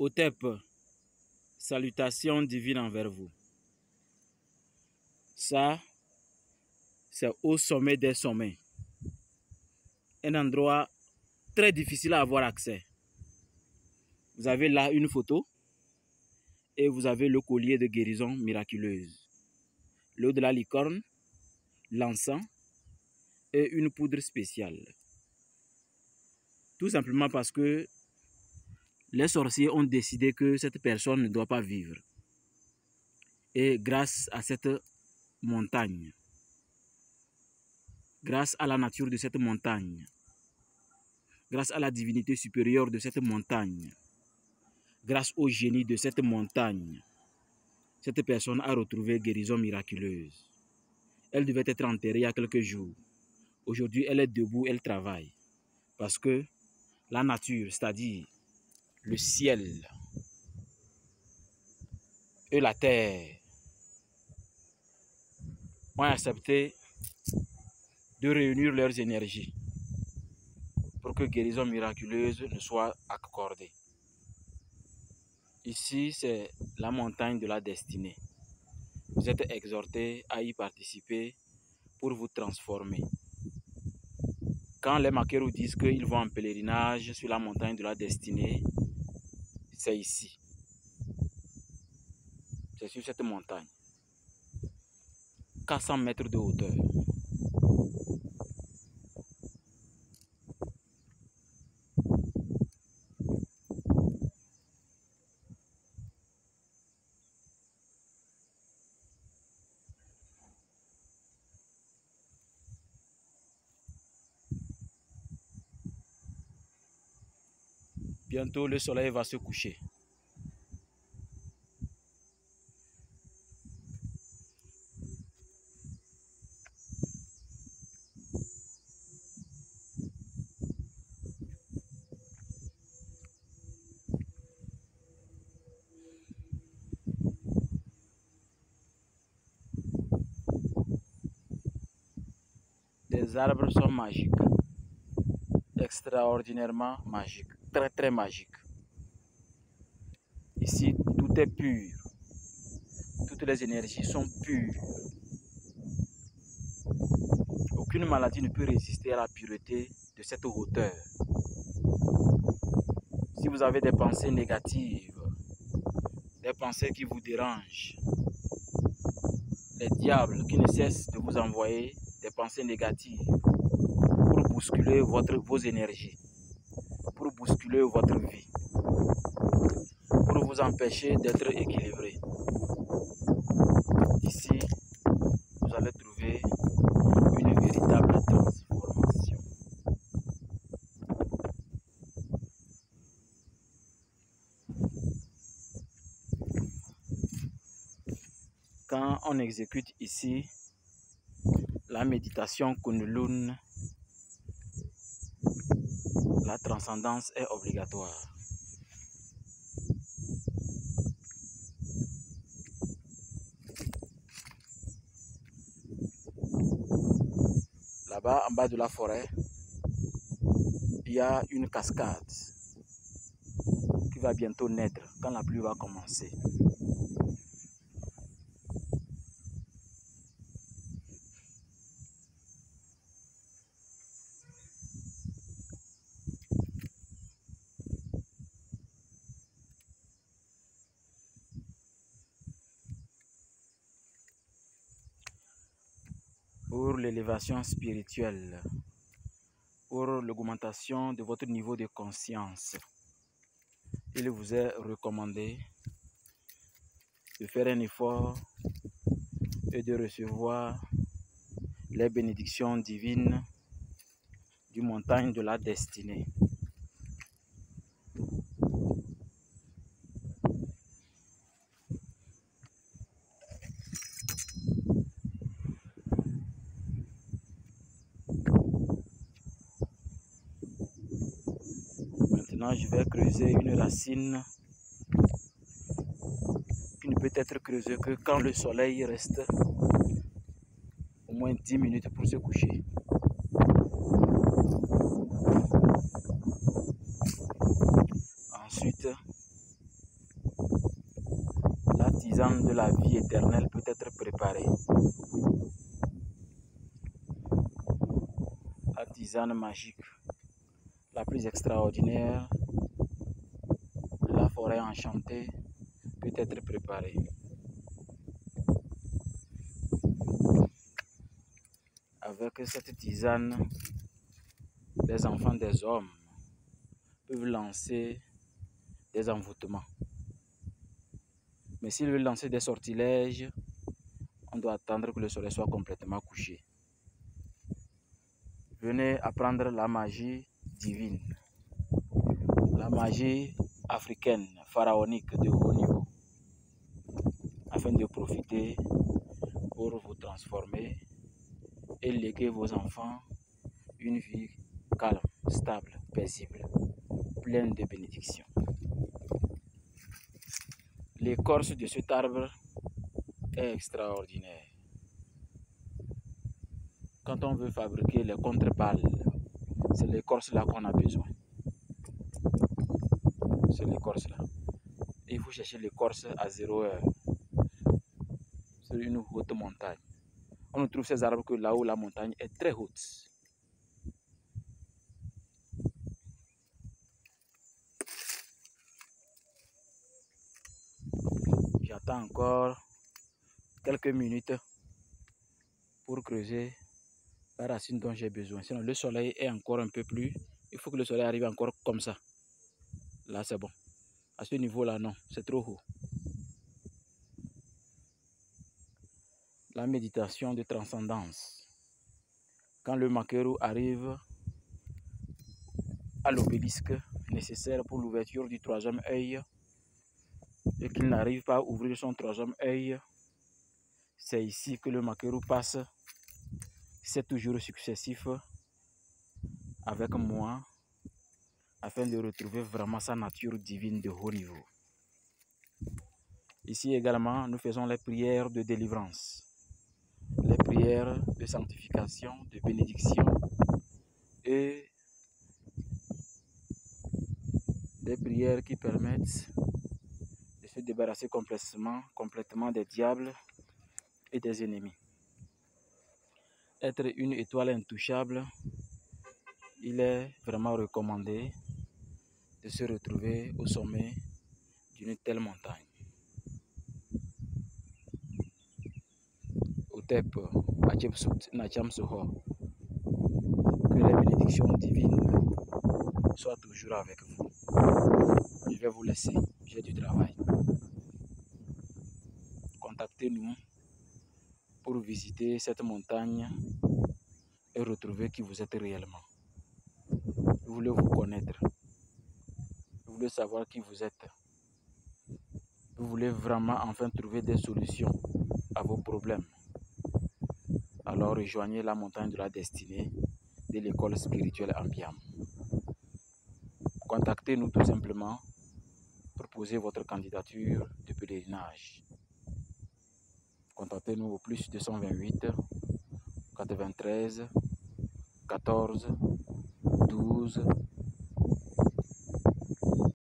Otep, salutations divines envers vous. Ça, c'est au sommet des sommets. Un endroit très difficile à avoir accès. Vous avez là une photo et vous avez le collier de guérison miraculeuse. L'eau de la licorne, l'encens et une poudre spéciale. Tout simplement parce que les sorciers ont décidé que cette personne ne doit pas vivre. Et grâce à cette montagne, grâce à la nature de cette montagne, grâce à la divinité supérieure de cette montagne, grâce au génie de cette montagne, cette personne a retrouvé guérison miraculeuse. Elle devait être enterrée il y a quelques jours. Aujourd'hui, elle est debout, elle travaille. Parce que la nature, c'est-à-dire le ciel et la terre, ont accepté de réunir leurs énergies pour que guérison miraculeuse ne soit accordée. Ici, c'est la montagne de la destinée. Vous êtes exhortés à y participer pour vous transformer. Quand les Makeru disent qu'ils vont en pèlerinage sur la montagne de la destinée, c'est ici. C'est sur cette montagne. 400 mètres de hauteur. Bientôt, le soleil va se coucher. Les arbres sont magiques, extraordinairement magiques, très très magiques. Ici, tout est pur. Toutes les énergies sont pures. Aucune maladie ne peut résister à la pureté de cette hauteur. Si vous avez des pensées négatives, des pensées qui vous dérangent, les diables qui ne cessent de vous envoyer des pensées négatives pour bousculer vos énergies, pour bousculer votre vie, pour vous empêcher d'être équilibré. Ici, vous allez trouver une véritable transformation. Quand on exécute ici la méditation Kunlun, la transcendance est obligatoire. Là-bas, en bas de la forêt, il y a une cascade qui va bientôt naître quand la pluie va commencer. Pour l'élévation spirituelle, pour l'augmentation de votre niveau de conscience, il vous est recommandé de faire un effort et de recevoir les bénédictions divines du montagne de la destinée. Maintenant, je vais creuser une racine qui ne peut être creusée que quand le soleil reste au moins 10 minutes pour se coucher. Ensuite, tisane de la vie éternelle peut être préparée. La tisane magique, la plus extraordinaire de la forêt enchantée, peut être préparée. Avec cette tisane, les enfants des hommes peuvent lancer des envoûtements. Mais s'ils veulent lancer des sortilèges, on doit attendre que le soleil soit complètement couché. Venez apprendre la magie divine, la magie africaine, pharaonique de haut niveau, afin de profiter pour vous transformer et léguer vos enfants une vie calme, stable, paisible, pleine de bénédictions. L'écorce de cet arbre est extraordinaire. Quand on veut fabriquer les contre-balles, c'est l'écorce là qu'on a besoin. C'est l'écorce là. Et il faut chercher l'écorce à 0 heure sur une haute montagne. On ne trouve ces arbres que là où la montagne est très haute. J'attends encore quelques minutes pour creuser la racine dont j'ai besoin. Sinon, le soleil est encore un peu plus. Il faut que le soleil arrive encore comme ça. Là, c'est bon. À ce niveau-là, non, c'est trop haut. La méditation de transcendance. Quand le maquereau arrive à l'obélisque nécessaire pour l'ouverture du troisième œil et qu'il n'arrive pas à ouvrir son troisième œil, c'est ici que le maquereau passe 7 jours successifs avec moi afin de retrouver vraiment sa nature divine de haut niveau. Ici également, nous faisons les prières de délivrance, les prières de sanctification, de bénédiction et des prières qui permettent de se débarrasser complètement des diables et des ennemis. Être une étoile intouchable, il est vraiment recommandé de se retrouver au sommet d'une telle montagne. Otep, Hatshepsut, Nacham Soho, que les bénédictions divines soient toujours avec vous. Je vais vous laisser, j'ai du travail. Contactez-nous pour visiter cette montagne et retrouver qui vous êtes réellement. Vous voulez vous connaître. Vous voulez savoir qui vous êtes. Vous voulez vraiment enfin trouver des solutions à vos problèmes. Alors rejoignez la montagne de la destinée de l'école spirituelle Ambiam. Contactez-nous tout simplement pour poser votre candidature de pèlerinage. Contactez-nous au plus 228 93 14 12